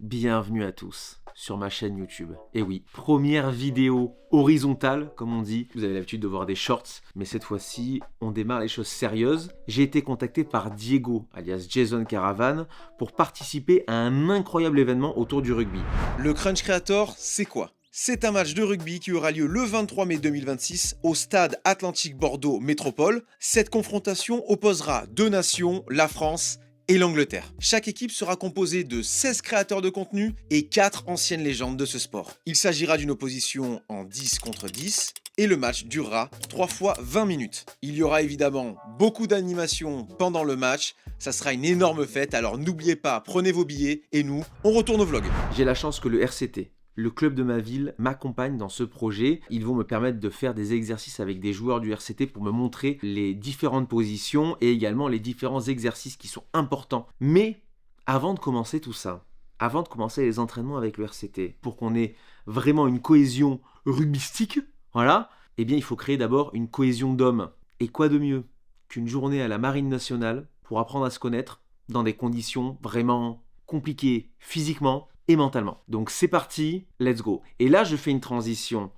Bienvenue à tous sur ma chaîne YouTube. Et oui, première vidéo horizontale, comme on dit. Vous avez l'habitude de voir des shorts, mais cette fois-ci, on démarre les choses sérieuses. J'ai été contacté par Diego, alias Jason Caravan, pour participer à un incroyable événement autour du rugby. Le Crunch Creator, c'est quoi ? C'est un match de rugby qui aura lieu le 23 mai 2026 au stade Atlantique Bordeaux Métropole. Cette confrontation opposera deux nations, la France et l'Angleterre. Chaque équipe sera composée de 16 créateurs de contenu et 4 anciennes légendes de ce sport. Il s'agira d'une opposition en 10 contre 10 et le match durera 3 fois 20 minutes. Il y aura évidemment beaucoup d'animation pendant le match. Ça sera une énorme fête, alors n'oubliez pas, prenez vos billets et nous, on retourne au vlog. J'ai la chance que le RCT, le club de ma ville, m'accompagne dans ce projet. Ils vont me permettre de faire des exercices avec des joueurs du RCT pour me montrer les différentes positions et également les différents exercices qui sont importants. Mais avant de commencer tout ça, avant de commencer les entraînements avec le RCT, pour qu'on ait vraiment une cohésion rugbystique, voilà, eh bien il faut créer d'abord une cohésion d'hommes. Et quoi de mieux qu'une journée à la Marine nationale pour apprendre à se connaître dans des conditions vraiment compliquées physiquement et mentalement. Donc c'est parti, let's go. Et là, je fais une transition.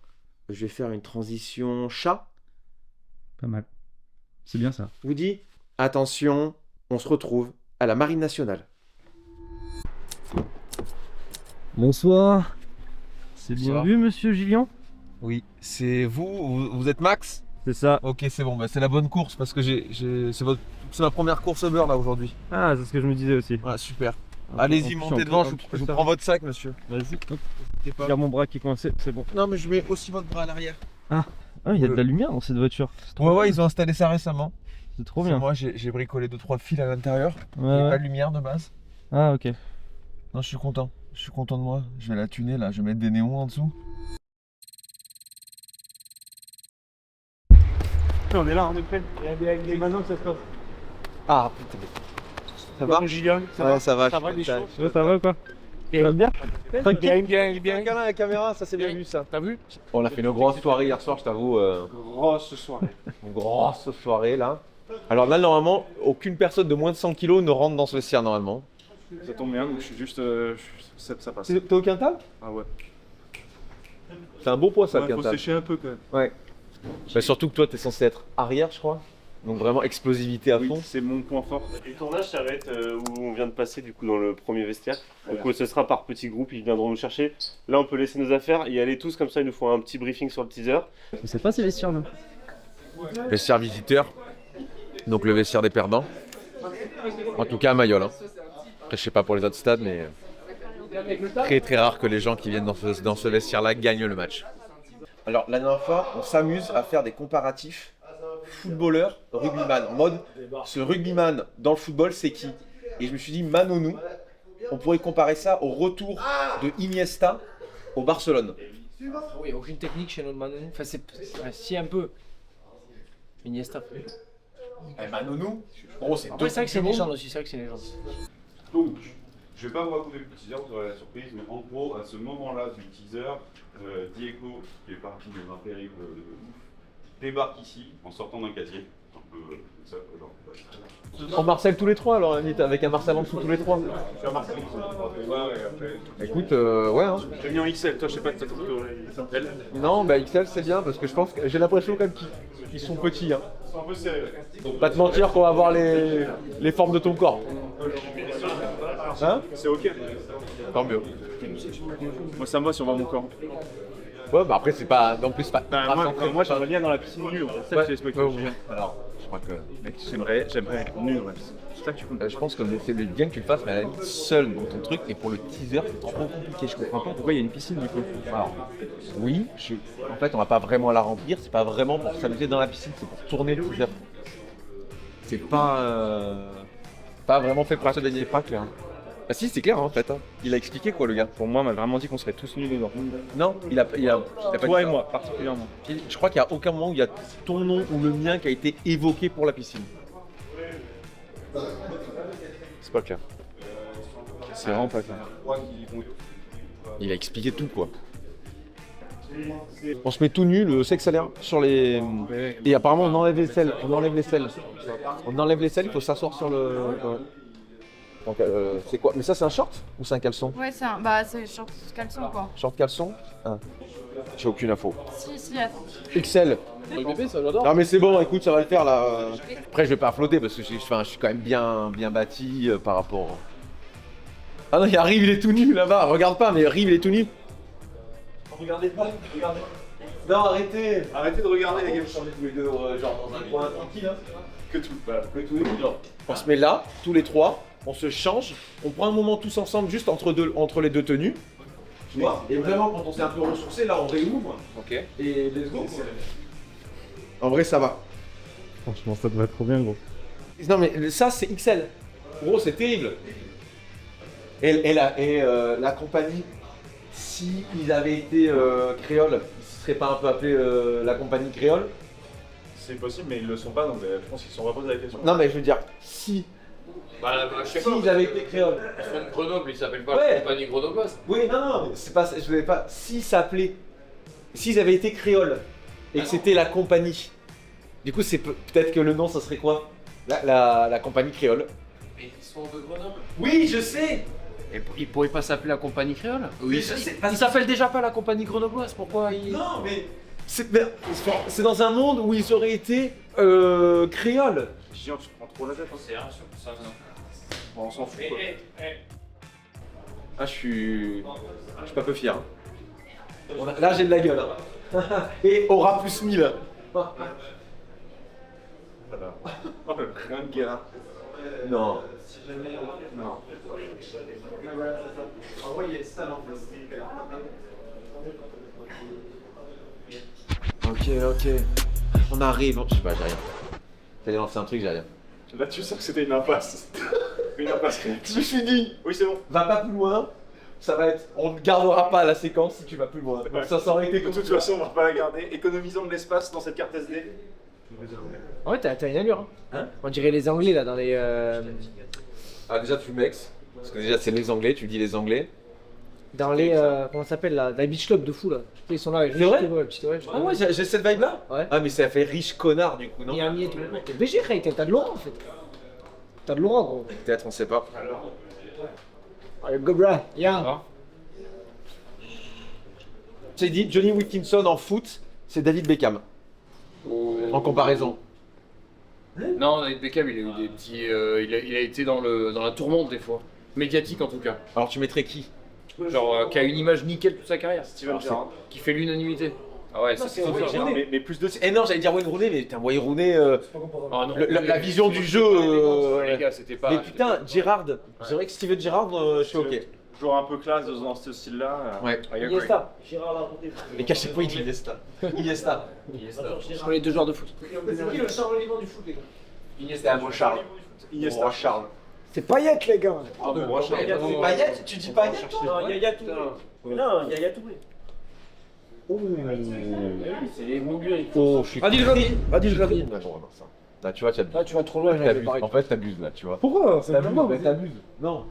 Je vais faire une transition chat. Pas mal. C'est bien ça. Je vous dis, attention, on se retrouve à la Marine nationale. Bonsoir. C'est bien Bonsoir. vu, monsieur Gillian? Oui, c'est vous êtes Max? C'est ça. Ok, c'est bon, bah, c'est la bonne course parce que c'est ma première course au beurre là aujourd'hui. Ah, c'est ce que je me disais aussi. Ouais, super. Ah, Allez-y, en plus, montez on devant, peut- je on peut vous faire- prends votre sac, monsieur. Vas-y. Hop. N'hésitez pas. Regarde mon bras qui est coincé, c'est bon. Non, mais je mets aussi votre bras à l'arrière. Ah, il y a de la lumière dans cette voiture. C'est trop Ouais, bien. ouais, ils ont installé ça récemment. C'est trop C'est bien. moi, j'ai bricolé 2-3 fils à l'intérieur. Il Ouais, n'y a ouais. pas de lumière de base. Ah, ok. Non, je suis content. Je suis content de moi. Je vais la tuner là, je vais mettre des néons en dessous. On est là, on est prêt. Et maintenant que ça se passe. Ah, putain. Ça va? Julien, Ouais, ça va. Ça va, les putain. choses. Ouais, ça va ou quoi? Il va bien. Tranquille. Bien, bien. Regarde la caméra, ça c'est bien vu ça. T'as vu? On a fait une grosse soirée hier soir, je t'avoue. Grosse soirée. Une grosse soirée là. Alors là, normalement, aucune personne de moins de 100 kg ne rentre dans ce vestiaire normalement. Ça tombe bien, donc je suis juste. Ça passe. T'as aucun quintal? Ah ouais. C'est un beau poids ça, Ouais, le faut quintal. sécher un peu quand même. Ouais. Bah, surtout que toi, t'es censé être arrière, je crois. Donc vraiment explosivité à Oui, fond. c'est mon point fort. Et le tournage s'arrête où on vient de passer du coup dans le premier vestiaire. Donc ce sera par petits groupes, ils viendront nous chercher. Là on peut laisser nos affaires y aller tous comme ça, ils nous font un petit briefing sur le teaser. C'est pas ces vestiaires là. Vestiaire visiteur. Donc le vestiaire des perdants. En tout cas à Mayol. Hein. Après, je sais pas pour les autres stades, mais très très rare que les gens qui viennent dans ce vestiaire-là gagnent le match. Alors la dernière fois, on s'amuse à faire des comparatifs footballeur, rugbyman. En mode, ce rugbyman dans le football, c'est qui? Et je me suis dit, Manonou, on pourrait comparer ça au retour de Iniesta au Barcelone. Oui, aucune technique chez notre Manonou. Enfin, si un peu. Iniesta. Et Manonou, en gros, c'est Après, c'est vrai que c'est une légende aussi. C'est vrai que c'est une légende. Donc, je vais pas vous raconter le teaser, vous aurez la surprise, mais en gros, à ce moment-là du teaser, Diego, qui est parti dans un périple de ouf, débarque ici en sortant d'un casier. Un peu comme ça, genre. On Marcel tous les trois alors, avec un Marcel en dessous tous les trois. Je suis Marseille, après. Écoute, ouais. Hein. J'ai mis en XL, toi je sais pas, t'as trouvé. Non, bah XL c'est bien parce que je pense que j'ai l'impression quand même qu'ils sont petits. Hein. C'est un peu sérieux. Pas te mentir qu'on va voir les formes de ton corps. Hein? C'est ok. Tant mieux. Moi ça me va si on voit mon corps. Ouais, bah après c'est pas en plus pas. Moi j'aimerais bien dans la piscine nue, c'est ça que j'ai expliqué. Alors, je crois que. Mec, j'aimerais être nu, ouais. C'est ça que tu comptes. Je pense que c'est bien que tu le fasses, mais à la limite seul dans ton truc. Et pour le teaser, c'est trop compliqué. Je comprends pas. Pourquoi il y a une piscine du coup? Alors, oui, en fait, on va pas vraiment la remplir. C'est pas vraiment pour s'amuser dans la piscine, c'est pour tourner le teaser. C'est pas vraiment fait pour se baigner. C'est pas clair. Bah si, c'est clair en fait. Hein. Il a expliqué quoi, le gars. Pour moi, on m'a vraiment dit qu'on serait tous nus dedans. Non, il a pas Toi dit et ça. moi, particulièrement. Je crois qu'il n'y a aucun moment où il y a ton nom ou le mien qui a été évoqué pour la piscine. C'est pas clair. C'est vraiment pas clair. Il a expliqué tout quoi. On se met tout nu, le sexe à l'air sur les. Et apparemment on enlève les selles. On enlève les selles. On enlève les selles, il faut s'asseoir sur le. Donc, c'est quoi? Mais ça, c'est un short ou c'est un caleçon? Ouais, c'est short caleçon quoi. Short caleçon? Ah. J'ai aucune info. Si, attends. XL. bébé, ça j'adore. Non mais c'est bon, écoute, ça va le faire là. Après, je vais pas flotter parce que je suis quand même bien bâti par rapport. Ah non, il y a Rive, il est tout nu là-bas. Regarde pas, mais Rive, il est tout nu. Regardez pas, regardez. Non, arrêtez. Arrêtez de regarder les gars. Vous changez tous les deux, genre dans un coin tranquille. Hein. Que tout. Voilà, que tout. Genre. On se met là, tous les trois. On se change. On prend un moment tous ensemble, juste entre les deux tenues. Tu vois. Et vraiment, quand on s'est un peu ressourcé, là, on réouvre. Ok. Et let's go. En vrai, ça va. Franchement, ça devrait être trop bien, gros. Non, mais ça, c'est XL. Gros, c'est terrible. Et la compagnie, si ils avaient été créoles, ils ne seraient pas un peu appelés la compagnie créole? C'est possible, mais ils le sont pas, donc je pense qu'ils se sont pas posé la question. Non, mais je veux dire, si. Je sais Si ils avaient été créoles. Ils sont de Grenoble, ils s'appellent pas Ouais. la compagnie grenobloise. Oui, non, c'est pas, je voulais pas. S'ils s'appelaient. S'ils avaient été créoles et que c'était la compagnie. Du coup, c'est peut-être que le nom, ça serait quoi? La compagnie créole. Mais ils sont de Grenoble. Oui, je sais. Et ils pourraient pas s'appeler la compagnie créole? Oui, je sais. Ils s'appellent déjà pas la compagnie grenobloise, pourquoi ils... Non, mais c'est dans un monde où ils auraient été créoles. Giant, tu prends trop la tête. C'est rien sûr que ça. Bon, on s'en fout. Quoi. Ah, je suis pas peu fier. Là, j'ai de la gueule. Hein. Et aura plus 1000. Voilà. Oh, le ringard. Non. Non. Ok. On arrive. Je sais pas, j'ai rien. T'allais lancer un truc, j'ai rien. Là, tu sens que c'était une impasse. Une impasse créative. Je me suis dit, Oui, c'est bon. va pas plus loin. Ça va être. On ne gardera pas la séquence si tu vas plus loin. Donc ça aurait été De toute façon, on va pas la garder. Économisons de l'espace dans cette carte SD. Ouais, t'as une allure. Hein. On dirait les Anglais là dans les. Ah, déjà, tu mex. Parce que déjà, c'est les Anglais, tu dis les Anglais. Dans les. Comment ça s'appelle là? Dans les beach club de fou là. Ils sont là avec C'est vrai Ah ouais, j'ai cette vibe là. Ouais. Ah, mais ça fait riche connard du coup, non? Miami et tout. T'es BG, Ray, t'as de l'aura en fait. T'as de l'aura gros. Peut-être, on sait pas. Allez, go bra, yeah. J'ai dit Johnny Wilkinson en foot, c'est David Beckham. En comparaison. Non, David Beckham, il a eu des petits... il a été dans la tourmente des fois. Médiatique en tout cas. Alors tu mettrais qui? Genre, qui a une image nickel toute sa carrière. Steven Gerrard. Qui fait l'unanimité. Ah ouais, ça c'est Steven Gerrard, trop mais plus de. Eh non, j'allais dire Wayne Rooney, mais putain, Wayne Rooney, Ah non. la vision du jeu. Les gars, c'était pas... Mais putain, Gerrard, c'est vrai que Steven Gerrard, je suis ok. Joueur un peu classe dans ce style-là. Ouais. I agree. Iniesta. Gérard l'a raconté. Mais cachez pas Iniesta. Iniesta. Je connais deux joueurs de foot. C'est qui le Charles Olivier du foot, les gars? Iniesta, un beau Charles. Iniesta. Roi Charles. C'est Payet les gars. Pardon, Roi Charles. C'est Payet, tu dis Payet toi? Non, Yaya Touré. Non, Yaya Touré. C'est les moulures. Oh, je suis. Adil Rami. Adil Rami. Là, tu vois, tu abuses. Là, tu vas trop loin, T'abuses. En fait, t'abuses là, tu vois. Pourquoi? T'abuses. Non.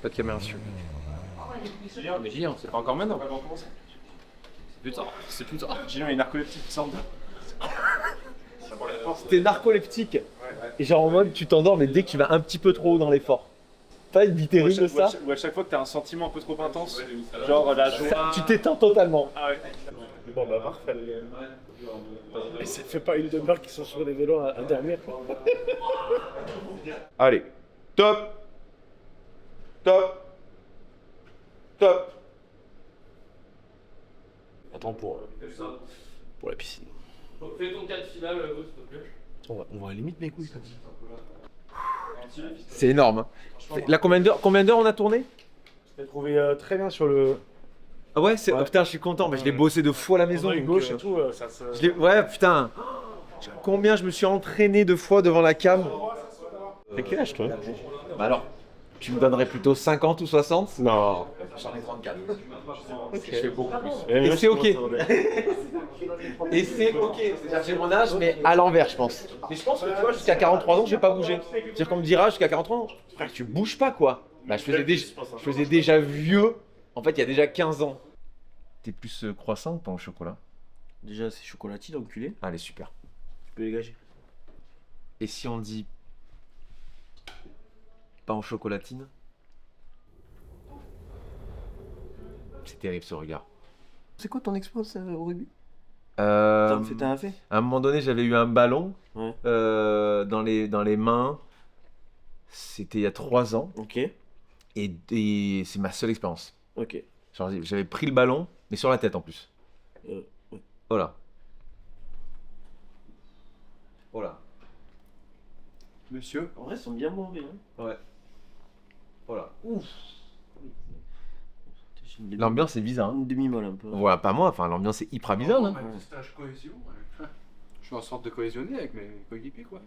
Pas de caméra sur. Mais Julien, c'est pas encore maintenant. C'est plus tard. C'est plus tard. Gilles, il est narcoleptique, il semble. C'était narcoleptique. Et genre en mode, tu t'endors, mais dès que tu vas un petit peu trop haut dans l'effort. Pas une vie terrible ça. Ou à chaque fois que t'as un sentiment un peu trop intense, genre la joie. Tu t'éteins totalement. Ah ouais. Bon, bah, parfait. Et ça fait pas une demi-heure qu'ils sont sur les vélos à dormir. Allez, top, top, top. Attends pour la piscine. Fais ton 4 final, s'il te plaît. On va à la limite mes couilles comme ça. C'est énorme. Là, combien d'heures on a tourné? Je l'ai trouvé très bien sur le. Ah ouais, c'est... oh, putain, je suis content. Mais je l'ai bossé de fou à la maison. Maison donc, gauche et tout, ça se. Ouais, putain. Combien je me suis entraîné de fois devant la cam. T'as quel âge toi? Bah alors, tu me donnerais plutôt 50 ou 60? Non. J'en ai 34. Ok. Je fais beaucoup plus. Et Et c'est ok. Et c'est ok. C'est-à-dire j'ai mon âge, mais à l'envers, je pense. Mais je pense que tu vois, jusqu'à 43 ans, je vais pas bouger. C'est-à-dire qu'on me dira jusqu'à 43 ans, frère, tu bouges pas quoi. Bah, je faisais déjà vieux, en fait, il y a déjà 15 ans. T'es plus croissant ou pain au chocolat? Déjà, c'est chocolatine, enculé. Allez, super. Tu peux dégager. Et si on dit pain au chocolatine? C'est terrible ce regard. C'est quoi ton expérience au rugby? T'as un fait? À un moment donné, j'avais eu un ballon Ouais. dans les mains. C'était il y a 3 ans. Ok. Et c'est ma seule expérience. Ok. Genre, j'avais pris le ballon, mais sur la tête en plus. Ouais. Voilà. Voilà. Monsieur. En vrai, ils sont bien bons, hein. Ouais. Voilà. Ouf. L'ambiance est bizarre. Une demi-molle un peu. Ouais, pas moi, enfin l'ambiance est hyper bizarre. Hein. Stage cohésion. Je suis en sorte de cohésionner avec mes coéquipiers, quoi.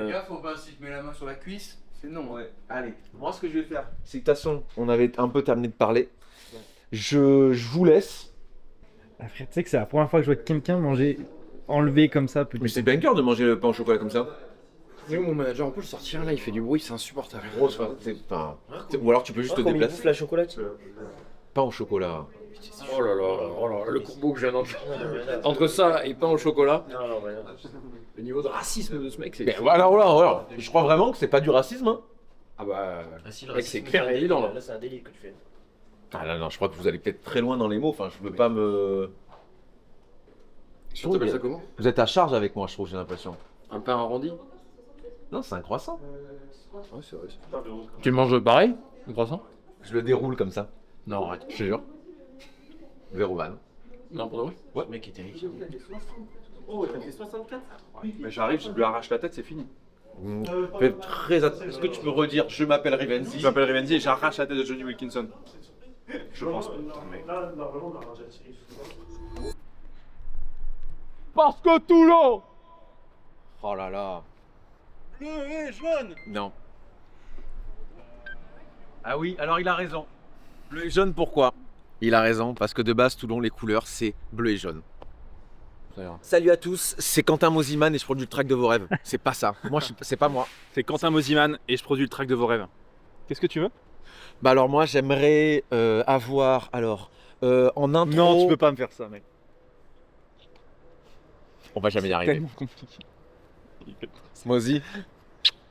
Euh. Gars, faut pas si tu mets la main sur la cuisse, c'est non. Ouais. Allez, moi ce que je vais faire, c'est que de toute façon, on avait un peu terminé de parler. Je vous laisse. Après, tu sais que c'est la première fois que je vois quelqu'un manger enlevé comme ça. Mais c'est bien cœur de manger le pain au chocolat comme ça. Mon manager, on peut le sortir là, il fait du bruit, c'est insupportable. Grosse, ou alors tu peux juste te déplacer. La chocolatine. Pain au chocolat. Oh là là, le combo que je viens d'entendre. Entre ça et pain au chocolat, le niveau de racisme de ce mec, c'est. Mais alors là, je crois vraiment que c'est pas du racisme. Hein. Ah bah, Si, mec, c'est clair et évident là. Là, c'est un délit que tu fais. Ah là, non, je crois que vous allez peut-être très loin dans les mots. Enfin, je veux pas me. Tu t'appelles ça comment? Vous êtes à charge avec moi, je trouve, j'ai l'impression. Un pain arrondi? Non, c'est un croissant. Ouais, c'est vrai. Tu le manges pareil, le croissant? Je le déroule comme ça. Non, arrête. Je te jure. Vérovan. Non, pour de vrai? Ouais. Le mec est terrible. Oh, t'as fait 64? Mais j'arrive, je lui arrache la tête, c'est fini. Fais très attention. Est-ce que tu peux redire je m'appelle Rivenzi? Je m'appelle Rivenzi et j'arrache la tête de Johnny Wilkinson. Je pense pas. Mais... Parce que Toulon. Oh là là. Bleu et jaune. Non. Ah oui, alors il a raison. Bleu et jaune, pourquoi? Il a raison, parce que de base, Toulon, les couleurs, c'est bleu et jaune. Salut à tous, c'est Quentin Mosiman et je produis le track de vos rêves. C'est pas ça. Moi, c'est pas moi. C'est Quentin Mosiman et je produis le track de vos rêves. Qu'est-ce que tu veux? Bah alors moi, j'aimerais avoir, en intro... Non, tu peux pas me faire ça, mec. On va jamais y arriver. Tellement compliqué. Mosi.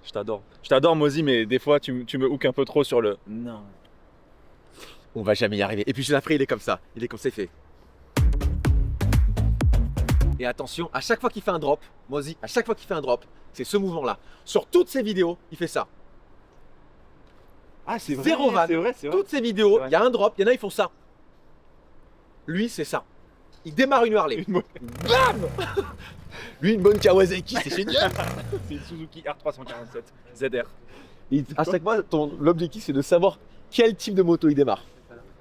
Je t'adore. Je t'adore, Mosi, mais des fois, tu me hook un peu trop sur le... Non. On va jamais y arriver. Et puis juste après, il est comme ça. Il est comme ça, il fait. Et attention, à chaque fois qu'il fait un drop, Mosi, à chaque fois qu'il fait un drop, c'est ce mouvement-là. Sur toutes ses vidéos, il fait ça. Ah, c'est vrai. Zéro van. C'est vrai, c'est vrai. Toutes ses vidéos, il y a un drop, il y en a, ils font ça. Lui, c'est ça. Il démarre une Harley. Bam. Lui, une bonne Kawasaki, c'est génial. C'est une Suzuki R347 ZR. À chaque fois, l'objectif, c'est de savoir quel type de moto il démarre.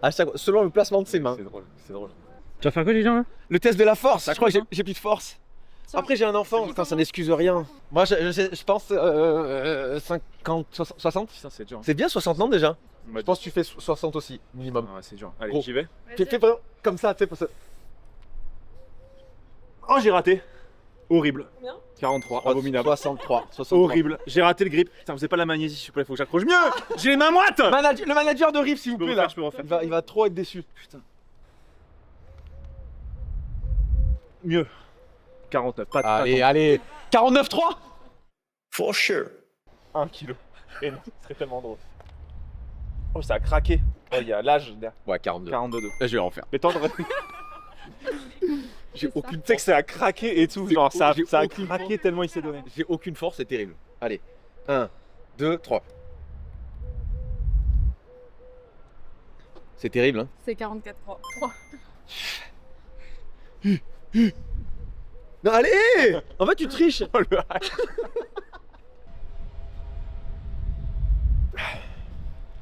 À chaque fois, selon le placement de ses mains. C'est drôle, c'est drôle. Tu vas faire quoi, les gens là? Le test de la force, je crois que j'ai plus de force. Après, j'ai un enfant, putain, ça n'excuse rien. Moi, je pense 50, 60. Putain, c'est dur. C'est bien 60 ans déjà. Je pense que tu fais 60 aussi, minimum. Ah ouais, c'est dur. Allez, Gros. j'y vais. Fais vraiment comme ça, tu sais, pour ça. Oh, j'ai raté. Horrible. Combien? 43, abominable. 63. Horrible. J'ai raté le grip. Putain, vous avez pas la magnésie, s'il vous plaît, faut que j'accroche mieux. J'ai les mains moites. Le manager de Riff, s'il vous Je peux plaît, refaire, là. je peux refaire. Il va trop être déçu. Putain. Mieux. 49. Allez. 49,3. For sure. 1 kilo. Et non, ce serait tellement drôle. Oh, ça a craqué. Oh, il y a l'âge derrière. Ouais, 42. 42. Là, je vais en faire. Mais tendre. J'ai aucune Tu sais que ça a craqué et tout. Genre, ça j'ai a aucune craqué tellement il s'est donné. J'ai aucune force, c'est terrible. Allez. 1, 2, 3. C'est terrible, hein. C'est 44 3. Non, allez. En fait, tu triches. Oh, le hack.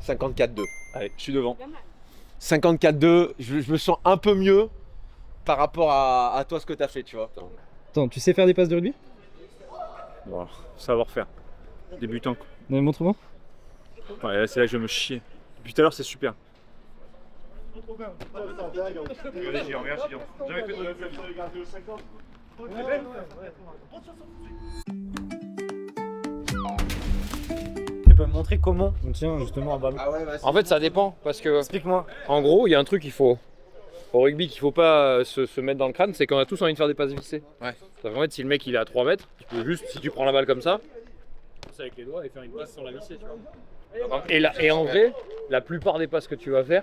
54,2. Allez, je suis devant. 54,2. Je me sens un peu mieux par rapport à toi, ce que t'as fait, tu vois. Attends, tu sais faire des passes de rugby? Bon, savoir-faire. Débutant. Non, montre-moi. Ouais, c'est là que je vais me chier. Depuis tout à l'heure, c'est super. Tu peux me montrer comment on tient justement un ballon? En fait, ça dépend parce que. Explique-moi. En gros, il y a un truc qu'il faut au rugby qu'il faut pas se mettre dans le crâne, c'est qu'on a tous envie de faire des passes vissées. Ouais. En fait, si le mec il est à 3 mètres, tu peux juste, si tu prends la balle comme ça avec les doigts et faire une passe sans la visser, tu vois. Et en vrai, la plupart des passes que tu vas faire,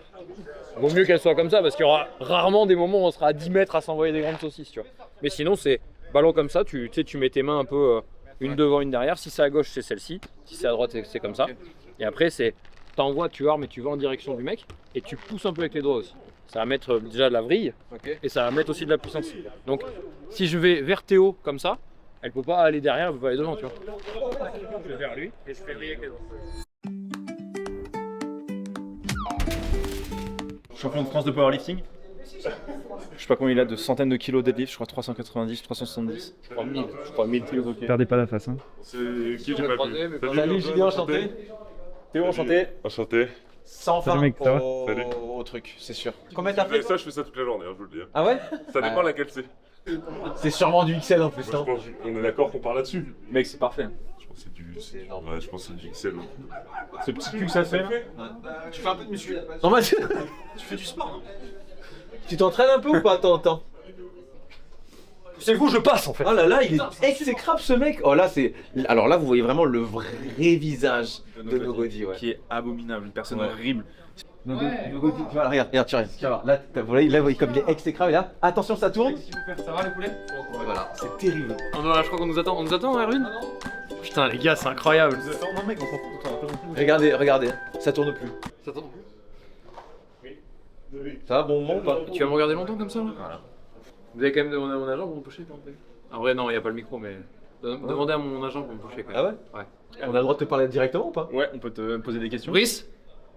vaut mieux qu'elles soient comme ça parce qu'il y aura rarement des moments où on sera à 10 mètres à s'envoyer des grandes saucisses, tu vois. Mais sinon, c'est ballon comme ça, tu mets tes mains un peu une devant, une derrière. Si c'est à gauche, c'est celle-ci. Si c'est à droite, c'est comme ça. Et après, c'est t'envoies, tu armes et tu vas en direction du mec et tu pousses un peu avec les doigts aussi. Ça va mettre déjà de la vrille et ça va mettre aussi de la puissance. Donc, si je vais vers Théo comme ça, elle peut pas aller derrière, elle peut pas aller devant, tu vois. Je vais vers lui et je fais vriller avec les doigts. Champion de France de powerlifting. Je sais pas combien il a de centaines de kilos deadlift, je crois 390, 370. Je crois 1000 kilos. Ok. Perdez pas la face. Hein. C'est qui j'ai pas vu. Salut Julien, enchanté. Théo, enchanté. Enchanté. Sans fin mec, ça va au truc, c'est sûr. Combien t'as fait? Ça, je fais ça toute la journée, je vous le dis. Ah ouais? Ça dépend laquelle c'est. C'est sûrement du XL en plus, non? On est d'accord qu'on parle là-dessus. Mec, c'est parfait. Je pense que c'est du. Ouais, je pense que c'est du XL. Ce petit cul que ça fait. Tu fais un peu de muscu? Non, mais tu fais du sport. Tu t'entraînes un peu ou pas de temps en temps? C'est vous, je passe en fait. Oh là là, il est exécrable ce mec. Oh là, c'est. Alors là, vous voyez vraiment le vrai visage de Nogodi, ouais. Qui est abominable, une personne horrible. Nogodi, tu vois, regarde, tu vois. Là, comme il est exécrable, là, attention, ça tourne. Ça va les poulets? Voilà, c'est terrible. Je crois qu'on nous attend. On nous attend, Erwin? Putain, les gars, c'est incroyable. Non, mec, on s'en fout. Regardez, ça tourne plus. Ça tourne. Ça va, bon moment ou pas? Tu vas me regarder longtemps comme ça là? Voilà. Vous avez quand même demandé à mon agent pour me toucher quand même? En vrai, non, il n'y a pas le micro, mais. Demandez à mon agent pour me toucher quand même. Ah ouais? On a le droit de te parler directement ou pas? Ouais, on peut te poser des questions. Brice?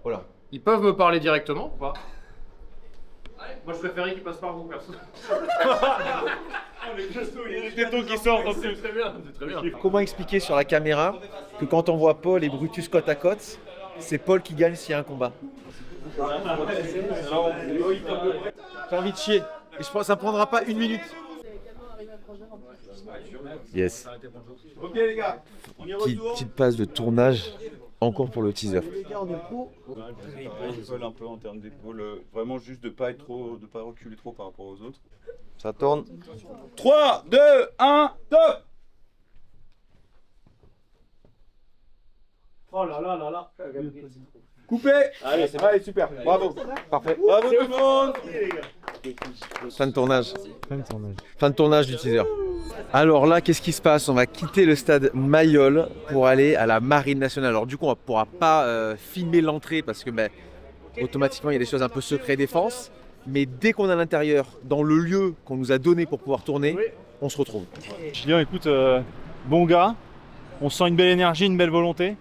Voilà. Ils peuvent me parler directement ou pas? Moi je préférais qu'ils passent par vous, perso. Les tétons qui sortent en plus. C'est très bien, c'est très bien. Comment expliquer sur la caméra que quand on voit Paul et Brutus côte à côte, c'est Paul qui gagne s'il y a un combat? J'ai envie de chier. Et je pense que ça prendra pas une minute. Yes. Ok les gars, on y retourne. Petite passe de tournage encore pour le teaser. Il colle un peu en termes d'épaule, vraiment juste de pas reculer trop par rapport aux autres. Ça tourne. 3, 2, 1, top. Oh là là là là. Coupé. Allez, c'est vrai, super. Bravo. Parfait. Bravo tout le monde. Fin de tournage. Fin de tournage du teaser. Alors là, qu'est-ce qui se passe? On va quitter le stade Mayol pour aller à la Marine Nationale. Alors du coup, on ne pourra pas filmer l'entrée parce que automatiquement, il y a des choses un peu secret défense. Mais dès qu'on est à l'intérieur, dans le lieu qu'on nous a donné pour pouvoir tourner, on se retrouve. Julien, écoute, bon gars. On sent une belle énergie, une belle volonté.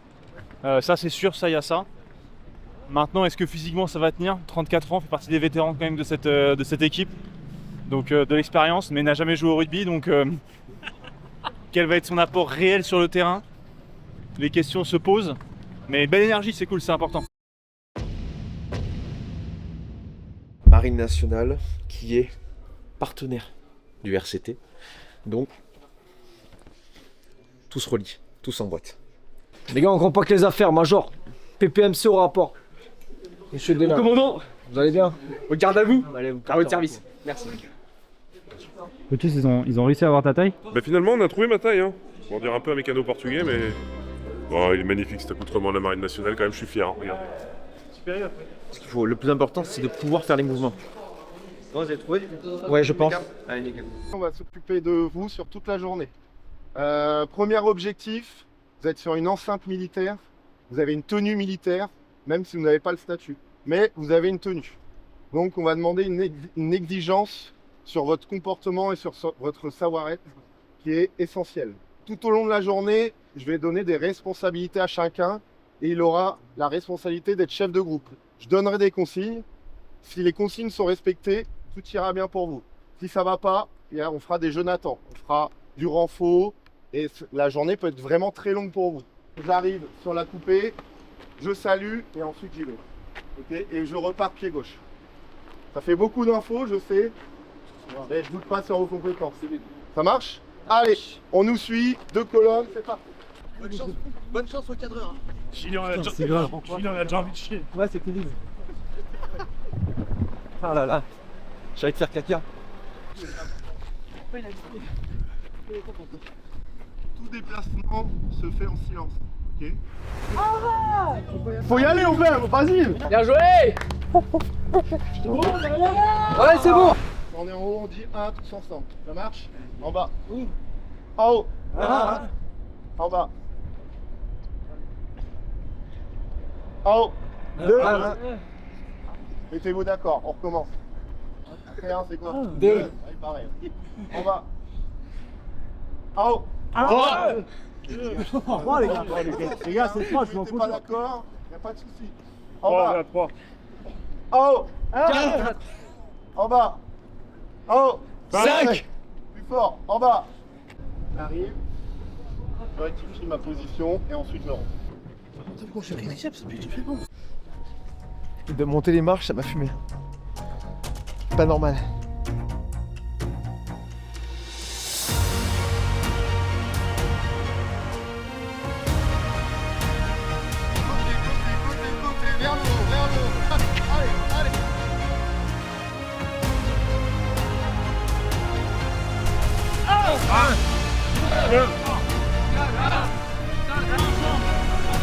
Ça, c'est sûr, ça, il y a ça. Maintenant, est-ce que physiquement ça va tenir? 34 ans, fait partie des vétérans quand même de cette équipe. Donc de l'expérience, mais n'a jamais joué au rugby. Donc quel va être son apport réel sur le terrain? Les questions se posent. Mais belle énergie, c'est cool, c'est important. Marine Nationale qui est partenaire du RCT. Donc, tout se relie, tout s'emboîte. Les gars, on comprend pas que les affaires, Major. PPMC au rapport. Monsieur le commandant, vous allez bien? Regarde à vous, à votre service. Merci. Brutus, ils ont réussi à avoir ta taille? Bah finalement, on a trouvé ma taille. Hein. On dirait un peu américano portugais, mais bon, il est magnifique cet accoutrement de la Marine Nationale. Quand même, je suis fier. Hein. Regarde. Supérieur. Ce qu'il faut, le plus important, c'est de pouvoir faire les mouvements. Vous avez trouvé? Ouais, je pense. Allez, nickel. On va s'occuper de vous sur toute la journée. Premier objectif, vous êtes sur une enceinte militaire, vous avez une tenue militaire, même si vous n'avez pas le statut. Mais vous avez une tenue. Donc on va demander une exigence sur votre comportement et sur votre savoir-être qui est essentielle. Tout au long de la journée, je vais donner des responsabilités à chacun et il aura la responsabilité d'être chef de groupe. Je donnerai des consignes. Si les consignes sont respectées, tout ira bien pour vous. Si ça ne va pas, on fera des Jonathan. On fera du renfort et la journée peut être vraiment très longue pour vous. J'arrive sur la coupée, je salue et ensuite j'y vais. Okay, et je repars pied gauche. Ça fait beaucoup d'infos, je sais, mais je ne doute pas sur vos compétences. Ça marche? Allez, on nous suit, 2 colonnes, c'est parti. Bonne chance au cadreur. Julien, on a déjà envie de chier. Ouais, c'est cool. Ah là là. J'allais te faire caca. Tout déplacement se fait en silence. Ok. Faut y aller, Aubert, vas-y. Bien joué. Ouais, c'est bon. On est en haut, on dit 1 tous ensemble. Ça marche? En bas. En haut. En bas. En haut. 2. Mettez-vous d'accord, on recommence. Après 1, c'est quoi? 2. Allez, pareil. En bas. En haut. Oh, les gars, c'est 3, je m'en T'es fous. pas d'accord, y a pas de souci. En bas. 3. En haut. 4. En bas. En haut. 5. Plus fort. En bas. J'arrive. Je rectifie ma position et ensuite je rentre. De monter les marches, ça m'a fumé. Pas normal. Vers le haut, vers le haut. Allez, allez.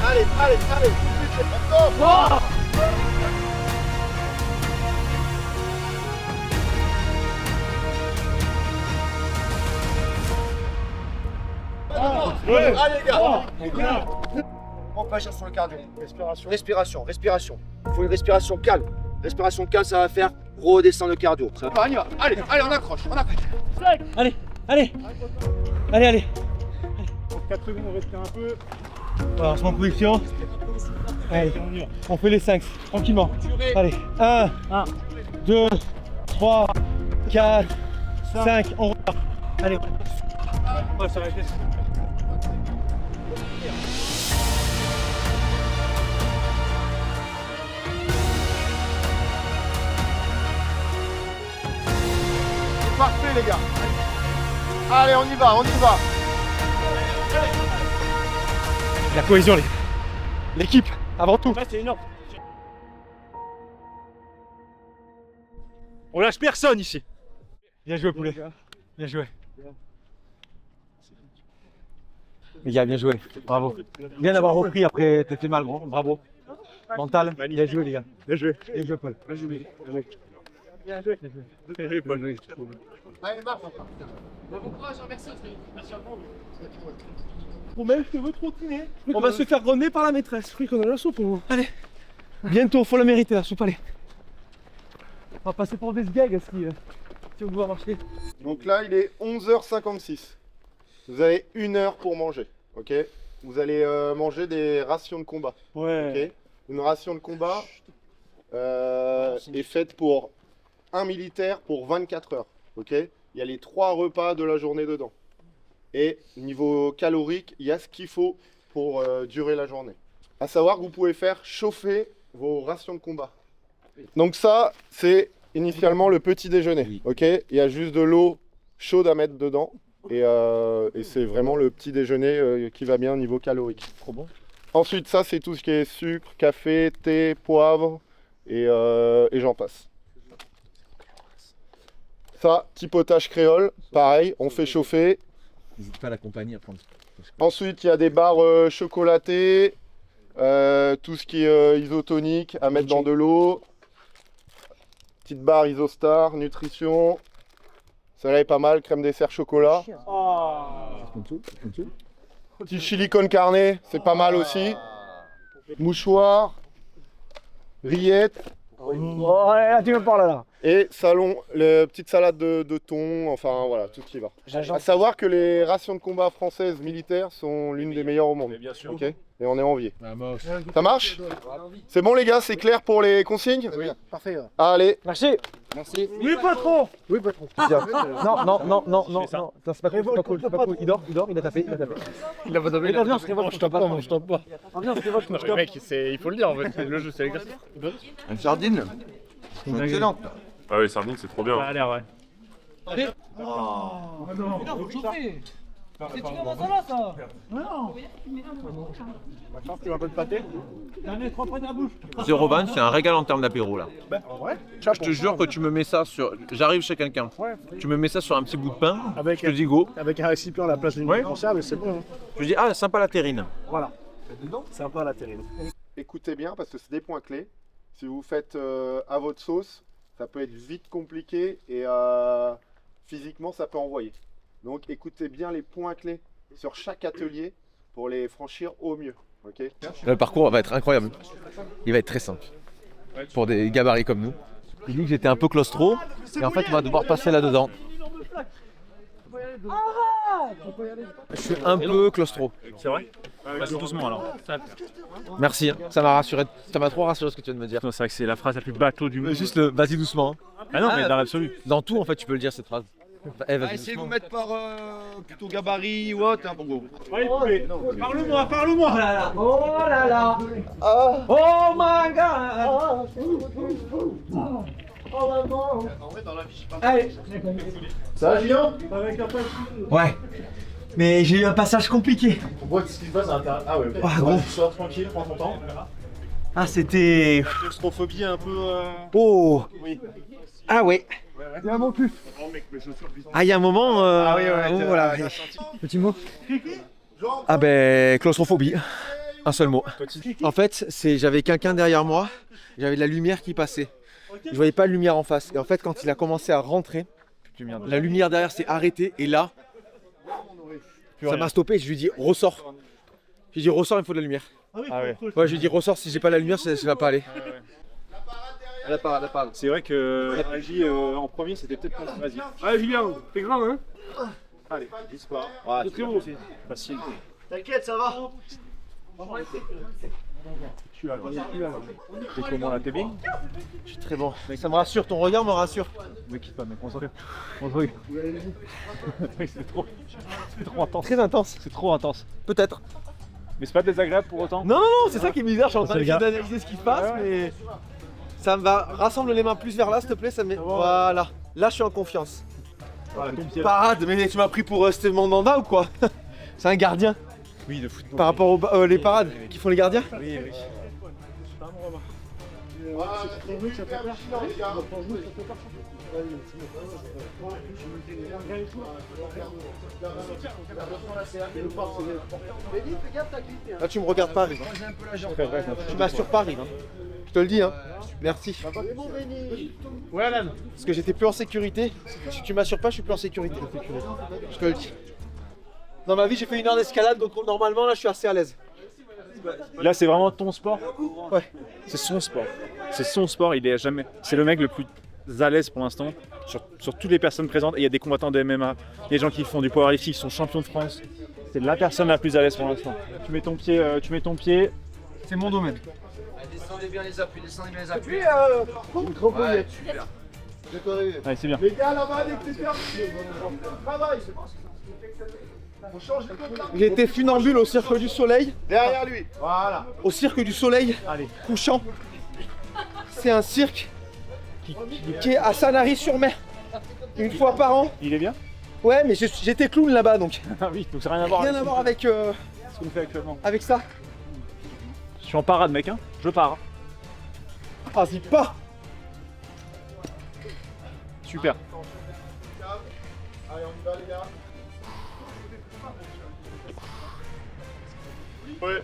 Allez, allez, allez. Encore. Allez les gars. On peut agir sur le cardio. Respiration. Respiration. Il faut une respiration calme. Respiration calme, ça va faire redescendre le cardio. Ça va. On y va. Allez, on accroche. Allez. 4 secondes, on respire un peu. Voilà, on se met en position. Allez, on fait les 5 tranquillement. Allez, 1, 2, 3, 4, 5, on repart. Allez, On va s'arrêter. Parfait les gars. Allez, on y va. la cohésion, l'équipe, avant tout. Là, c'est énorme. On lâche personne ici. Bien joué, poulet. Bien joué. Les gars, bien joué. Bravo. Bien d'avoir repris après t'as fait mal, gros. Bravo. Mental. Bien joué, les gars. Bien joué. Bien joué, Paul. Bien joué. Bien joué, Paul. Allez, marche. Bon courage, merci. Merci à vous. Romain, je veux trottiner. On va se faire gronder par la maîtresse. Je crois qu'on a la soupe. Allez. Bientôt, faut la mériter la soupe, allez. On va passer pour des sgags si on doit marcher. Donc là, il est 11h56. Vous avez 1 heure pour manger, ok? Vous allez manger des rations de combat. Ouais. Ok. Une ration de combat est faite pour un militaire pour 24 heures, ok? Il y a les 3 repas de la journée dedans. Et niveau calorique, il y a ce qu'il faut pour durer la journée. À savoir que vous pouvez faire chauffer vos rations de combat. Donc ça, c'est initialement le petit déjeuner, ok? Il y a juste de l'eau chaude à mettre dedans. Et c'est vraiment le petit déjeuner qui va bien niveau calorique. Trop bon. Ensuite, ça, c'est tout ce qui est sucre, café, thé, poivre et j'en passe. Ça, petit potage créole, pareil, on fait chauffer. N'hésite pas à l'accompagner à prendre. Ensuite, il y a des barres chocolatées, tout ce qui est isotonique à mettre dans de l'eau. Petite barre Isostar, nutrition. Celle-là est pas mal, crème dessert chocolat. Petit chili con carne, c'est pas mal aussi. Mouchoir, rillettes. Oh, là, tu me parles là. Et salon, petite salade de thon, enfin voilà, tout ce qui va. À savoir que les rations de combat françaises militaires sont l'une des meilleures au monde. Bien sûr. Ok. Et on est envié. Ça marche? C'est bon les gars, c'est clair pour les consignes? Oui, parfait. Allez. Merci. Merci. Oui, patron. Oui, patron. Non. C'est pas cool, c'est pas cool. Il dort, il a tapé. Il a pas tapé. Viens, je révolte. Je tape pas, moi, je tape pas. Viens, je révolte. Non, mais mec, il faut le dire en fait. Le jeu, c'est l'exercice. Une sardine. Excellente. Ah oui, sardine, c'est trop bien. Ça a l'air, ouais. Oh non, faut chauffer. C'est une masala ça. Non. Tu vas un peu de pâté. Dernier 3 points de la bouche. Zéro van, c'est un régal en termes d'apéro là. Ouais. Je te jure que tu me mets ça sur. J'arrive chez quelqu'un. Tu me mets ça sur un petit bout de pain. Je te dis go. Avec un récipient à la place d'une conserve, c'est bon. Je dis ah sympa la terrine. Voilà. Sympa la terrine. Écoutez bien parce que c'est des points clés. Si vous faites à votre sauce, ça peut être vite compliqué et physiquement ça peut envoyer. Donc écoutez bien les points clés sur chaque atelier pour les franchir au mieux. Okay. Le parcours va être incroyable. Il va être très simple. Pour des gabarits comme nous. J'ai dit que j'étais un peu claustro et en fait on va devoir passer là-dedans. Je suis un peu claustro. C'est vrai? Vas-y doucement alors. Merci, hein. Ça m'a rassuré. Ça m'a trop rassuré ce que tu viens de me dire. C'est vrai que c'est la phrase la plus bateau du monde. Juste le vas-y doucement. Hein. Ah non, mais dans l'absolu. Dans tout en fait tu peux le dire cette phrase. Essayez de vous mettre par plutôt gabarit ou autre. Hein, bon. Parle-moi. Oh là là. Oh là là. Oh my god. Oh maman. Allez. Ça va Julien? Ouais. Mais j'ai eu un passage compliqué. On voit ce qui se passe à l'intérieur. Ah ouais. Ah, gros. Tu sors tranquille, prends ton temps. Ah c'était. Claustrophobie un peu. Oh. Oui. Ah ouais. Il y a un mot plus. Ah il y a un moment. Ah oui ouais. Oh, voilà. Petit mot. Ah ben claustrophobie. Un seul mot. En fait j'avais quelqu'un derrière moi. J'avais de la lumière qui passait. Je voyais pas de lumière en face. Et en fait quand il a commencé à rentrer, la lumière derrière s'est arrêtée et là. Ça m'a stoppé, je lui ai dit ressors. J'ai dit ressors, il me faut de la lumière. Ah ouais. Ouais, je lui ai dit ressors, si j'ai pas la lumière, ça va pas aller. La parade. C'est vrai que la magie en premier c'était peut-être pas. Vas-y. Allez Julien, t'es grave hein. Allez, disparaît. C'est très beau. Facile. T'inquiète, ça va. Tu as T'es comment là, t'es bien? Je suis très bon. Mais ça me rassure, ton regard me rassure. Ne quitte pas, mec, on se regarde. C'est trop intense. Très intense. C'est trop intense. Peut-être. Mais c'est pas désagréable pour autant? Non, c'est ça qui est bizarre, je suis en train d'analyser ce qui se passe, mais ça me va. Rassemble les mains plus vers là, s'il te plaît, ça me met. Voilà. Là, je suis en confiance. Voilà, Parade, mais tu m'as pris pour c'était mon mandat ou quoi? C'est un gardien. Oui, de football. Par rapport aux les parades qui font les gardiens? Oui. Là tu me regardes pas, Rive. Tu m'assures pas, Rive. Je te le dis, hein. Merci. Ouais Alan. Parce que j'étais plus en sécurité. Si tu m'assures pas, je suis plus en sécurité. Je te le dis. Dans ma vie, j'ai fait 1 heure d'escalade, donc normalement là, je suis assez à l'aise. Là, c'est vraiment ton sport? Ouais. C'est son sport. C'est son sport, il est jamais. C'est le mec le plus à l'aise pour l'instant sur toutes les personnes présentes. Et il y a des combattants de MMA, des gens qui font du powerlifting, qui sont champions de France. C'est la personne la plus à l'aise pour l'instant. Tu mets ton pied. C'est mon domaine. Descendez bien les appuis, Ouais, super. Allez, c'est bien. Les gars là-bas, les petits travail. On change de côté. J'ai été funambule au Cirque du Soleil. Derrière lui. Voilà. Au Cirque du Soleil. Allez. Couchant. C'est un cirque qui est à Sanary-sur-Mer. Une fois par an. Il est bien? Ouais, mais j'étais clown là-bas donc. Ah oui, donc ça n'a rien à voir. Rien à voir avec ce qu'on fait actuellement. Avec ça. Je suis en parade, mec, hein. Je pars. Vas-y, pas. Super. Allez, on y va les gars. Ouais.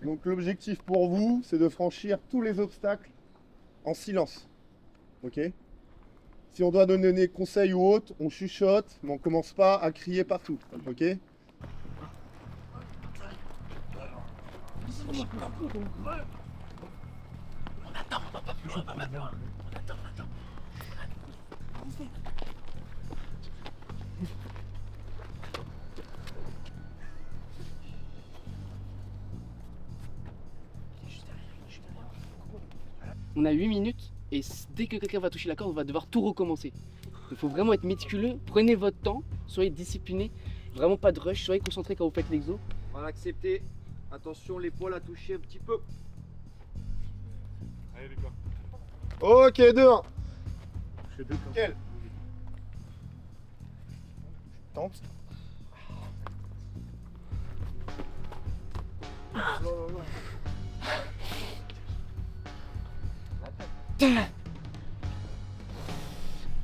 Donc l'objectif pour vous, c'est de franchir tous les obstacles en silence. Ok? Si on doit donner des conseils ou autre, on chuchote, mais on commence pas à crier partout. Ok? On a 8 minutes et dès que quelqu'un va toucher la corde, on va devoir tout recommencer. Il faut vraiment être méticuleux, prenez votre temps, soyez discipliné, vraiment pas de rush, soyez concentré quand vous faites l'exo. On va accepter. Attention, l'épaule à toucher un petit peu. Ok, 2-1. que deux. Quel Tente.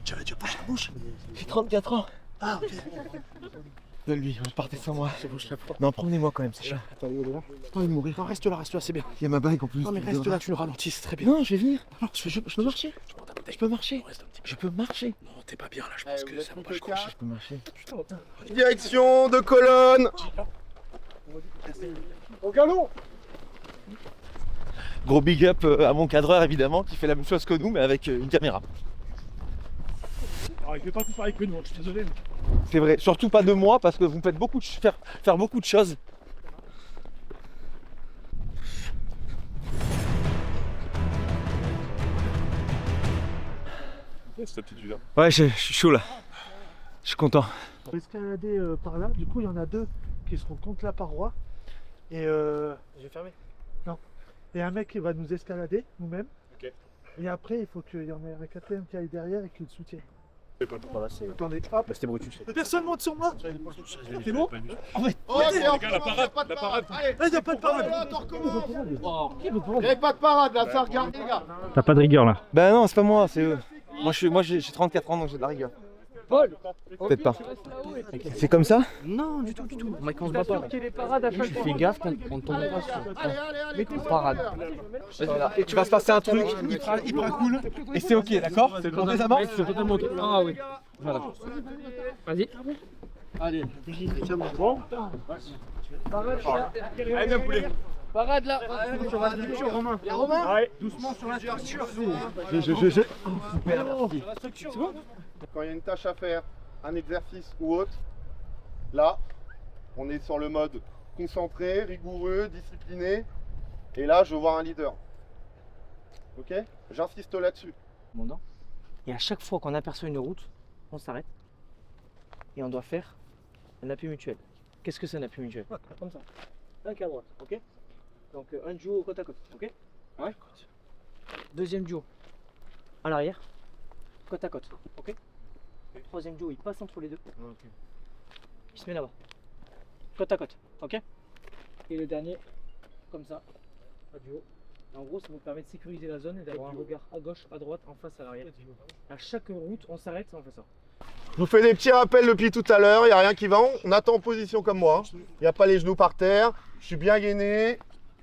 Tu vas bouger la bouche. J'ai 34 ans. Ah, ok. De lui, partez sans moi. Non, promenez-moi quand même, c'est chiant. Attends, il est là. Attends, il mourir. Non, reste là, c'est bien. Il y a ma bague en plus. Non, mais reste là, tu le ralentis, c'est très bien. Non, je vais venir. Je peux marcher. Je peux marcher. Je peux marcher. Non, t'es pas bien là, je pense que ça va pas, je crois. Je peux marcher. Direction de colonne. Au galop. Gros big up à mon cadreur évidemment qui fait la même chose que nous mais avec une caméra. Alors, il fait pas tout pareil que nous, je suis désolé. C'est vrai, surtout pas de moi parce que vous me faites beaucoup de faire beaucoup de choses. Cette attitude là. Ouais, je suis chaud là. Je suis content. On va escalader par là, du coup il y en a deux qui seront contre la paroi. Et je vais fermer. Non. Et un mec qui va nous escalader, nous-mêmes. Ok. Et après il faut qu'il y en ait un quatrième qui aille derrière et qui le soutienne. Voilà, c'est. Attendez, hop. C'était Brutus. Personne monte sur moi. C'est bon. Oh, Allez, la parade, la parade. il n'y a pas de parade. Il n'y avait pas de parade là, ça regarde les gars. T'as pas de rigueur là. Bah non, c'est pas moi, c'est eux. Moi j'ai 34 ans donc j'ai de la rigueur. Paul. Peut-être pas. C'est comme ça? Non, du tout, du tout. Mec, on se bat pas. Tu fais gaffe quand on tombe pas sur parade. Voilà. Et tu vas se passer un truc hyper cool et c'est ok, d'accord? C'est pour des amants? C'est totalement ok. Ah oui. Voilà. Vas-y. Allez, bon. Allez, bien poulet. Parade là. Sur la structure, Romain. Romain. Ouais, doucement sur la structure. C'est bon. Quand il y a une tâche à faire, un exercice ou autre, là, on est sur le mode concentré, rigoureux, discipliné. Et là, je veux voir un leader. Ok? J'insiste là-dessus. Et à chaque fois qu'on aperçoit une route, on s'arrête et on doit faire un appui mutuel. Qu'est-ce que c'est un appui mutuel? Comme ça. Un qui est à droite, ok? Donc un duo côte à côte, ok? Ouais. Deuxième duo à l'arrière, côte à côte, ok? Le troisième duo il passe entre les deux. Ok. Il se met là-bas. Côte à côte, ok? Et le dernier, comme ça, pas duo. En gros, ça vous permet de sécuriser la zone et d'avoir un regard à gauche, à droite, en face, à l'arrière. À chaque route, on s'arrête et on fait ça. Je vous fais des petits rappels depuis tout à l'heure, il n'y a rien qui va. On attend en position comme moi. Il n'y a pas les genoux par terre. Je suis bien gainé.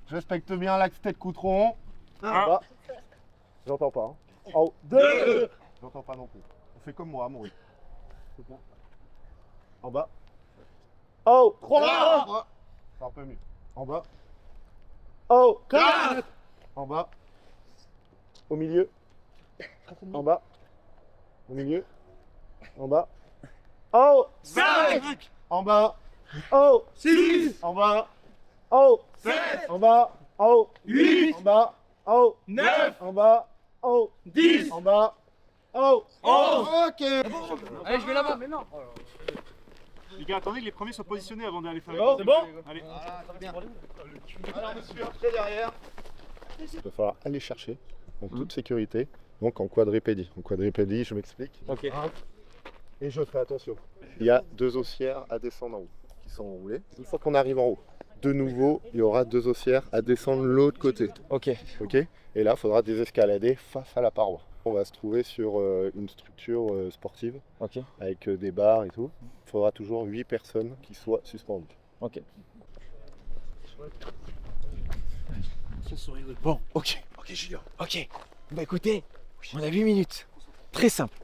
Je respecte bien l'axe tête-coutron. Bah. J'entends pas. Hein. En haut. 2. J'entends pas non plus. On fait comme moi, Maurice. En bas. Oh, 3. C'est un peu mieux. En bas. Oh, 4. En bas. Au milieu. En bas. Au milieu. En bas. Oh, 5. En bas. Oh, 6. En bas. Oh, 7. En bas. Oh, 8. En bas. Oh, 9. En bas. Oh, 10. En bas. Oh, 11. Ok. Allez, je vais là-bas. Mais non. Les gars, attendez que les premiers soient positionnés avant d'aller faire les C'est bon? Allez. Alors, monsieur, pied derrière. Il va falloir aller chercher en toute sécurité, donc en quadripédie. En quadripédie, je m'explique. Ok. Et je fais attention. Il y a 2 haussières à descendre en haut qui sont enroulées. Une fois qu'on arrive en haut, de nouveau, il y aura 2 haussières à descendre de l'autre côté. Ok. Ok. Et là, il faudra désescalader face à la paroi. On va se trouver sur une structure sportive avec des barres et tout. Il faudra toujours 8 personnes qui soient suspendues. Ok. Bon, ok, Julien. Ok. Bah écoutez, on a 8 minutes. Très simple.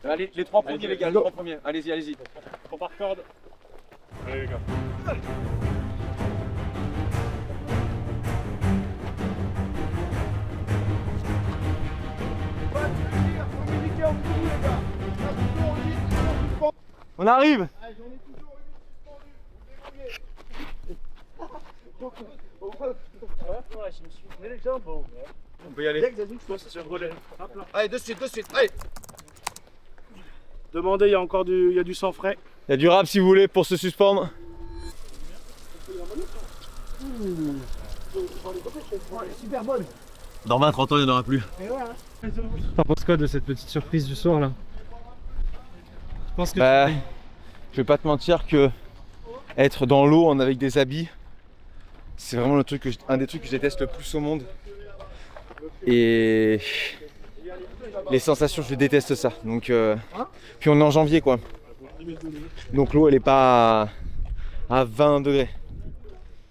Allez, les 3 premiers les gars, les 3 premiers. Allez-y, allez-y. On part corde. Allez les gars. On arrive. On peut y aller. Allez, de suite, allez. Demandez, il y a encore du sang frais. Il y a du rap si vous voulez pour se suspendre. Super bonne. Dans 20-30 ans, il n'y en aura plus. T'en penses quoi de cette petite surprise du soir là? Je pense que je vais pas te mentir que être dans l'eau avec des habits, c'est vraiment un des trucs que je déteste le plus au monde. Et les sensations, je déteste ça. Donc, puis on est en janvier quoi. Donc l'eau elle est pas à 20 degrés.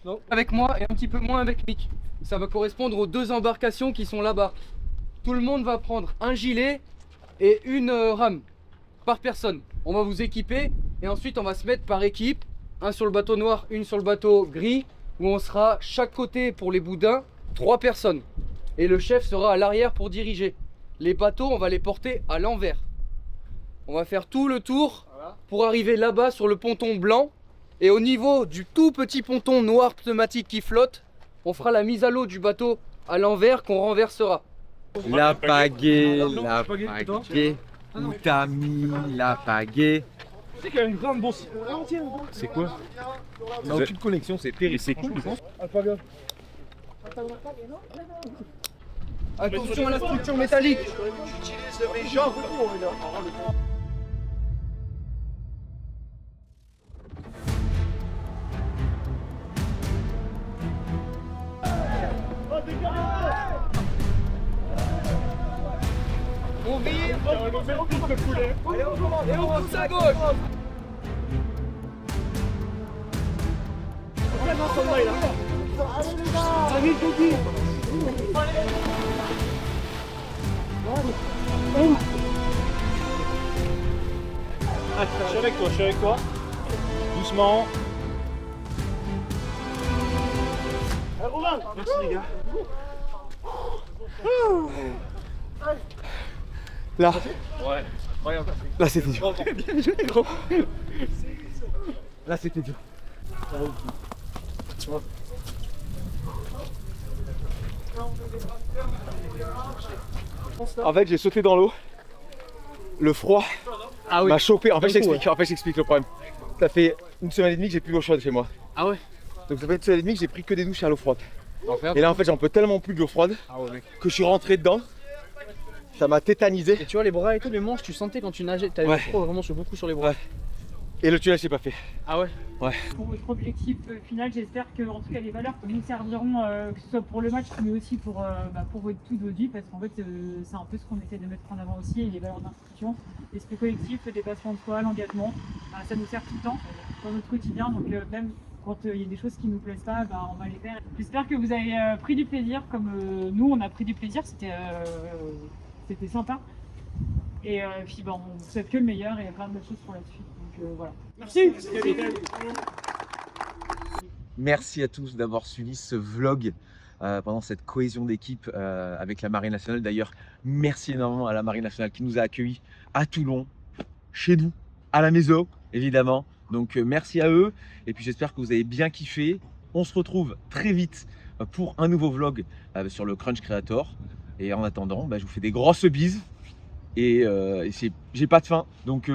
Non, avec moi et un petit peu moins avec Nick. Ça va correspondre aux 2 embarcations qui sont là-bas. Tout le monde va prendre un gilet et une rame par personne. On va vous équiper et ensuite on va se mettre par équipe. Un sur le bateau noir, une sur le bateau gris, où on sera chaque côté pour les boudins, 3 personnes. Et le chef sera à l'arrière pour diriger. Les bateaux, on va les porter à l'envers. On va faire tout le tour pour arriver là-bas sur le ponton blanc. Et au niveau du tout petit ponton noir pneumatique qui flotte, on fera la mise à l'eau du bateau à l'envers qu'on renversera. La pagaie, où t'as mis la pagaie? Tu sais qu'il y a une grande bourse. C'est quoi? On n'a aucune connexion, c'est terrible. C'est cool. Alpaga. Attention à la structure métallique. J'utilise mes jambes. On vire. Et on pousse à gauche. Je suis avec toi, je suis avec toi. Doucement. Merci les gars. Là, Ouais, là c'était dur. Là c'était dur. En fait, j'ai sauté dans l'eau. Le froid m'a chopé. En fait, je t'explique le problème. Ça fait 1 semaine et demie que j'ai plus d'eau chaude chez moi. Ah ouais? Donc ça fait 1 semaine et demie que j'ai pris que des douches à l'eau froide. Et là en fait j'en peux tellement plus de l'eau froide que je suis rentré dedans. Ça m'a tétanisé. Et tu vois les bras et tout, les manches, tu sentais quand tu nageais, t'avais vraiment beaucoup sur les bras. Et le tunnel j'ai pas fait. Ah ouais? Ouais. Pour votre objectif final, j'espère que en tout cas les valeurs vous serviront, que ce soit pour le match mais aussi pour votre tout de vie, parce qu'en fait c'est un peu ce qu'on essaie de mettre en avant aussi, et les valeurs d'institution, l'esprit collectif, le dépassement de soi, l'engagement, ça nous sert tout le temps dans notre quotidien, donc même quand il y a des choses qui nous plaisent pas, on va les faire. J'espère que vous avez pris du plaisir comme nous on a pris du plaisir, c'était sympa. Et puis on vous souhaite que le meilleur et plein de belles choses pour la suite. Donc voilà. Merci. Merci à tous d'avoir suivi ce vlog pendant cette cohésion d'équipe avec la Marine nationale. D'ailleurs, merci énormément à la Marine nationale qui nous a accueillis à Toulon, chez nous, à la maison, évidemment. Donc merci à eux. Et puis j'espère que vous avez bien kiffé. On se retrouve très vite pour un nouveau vlog sur le Crunch Creator. Et en attendant, je vous fais des grosses bises. Et j'ai pas de faim. Donc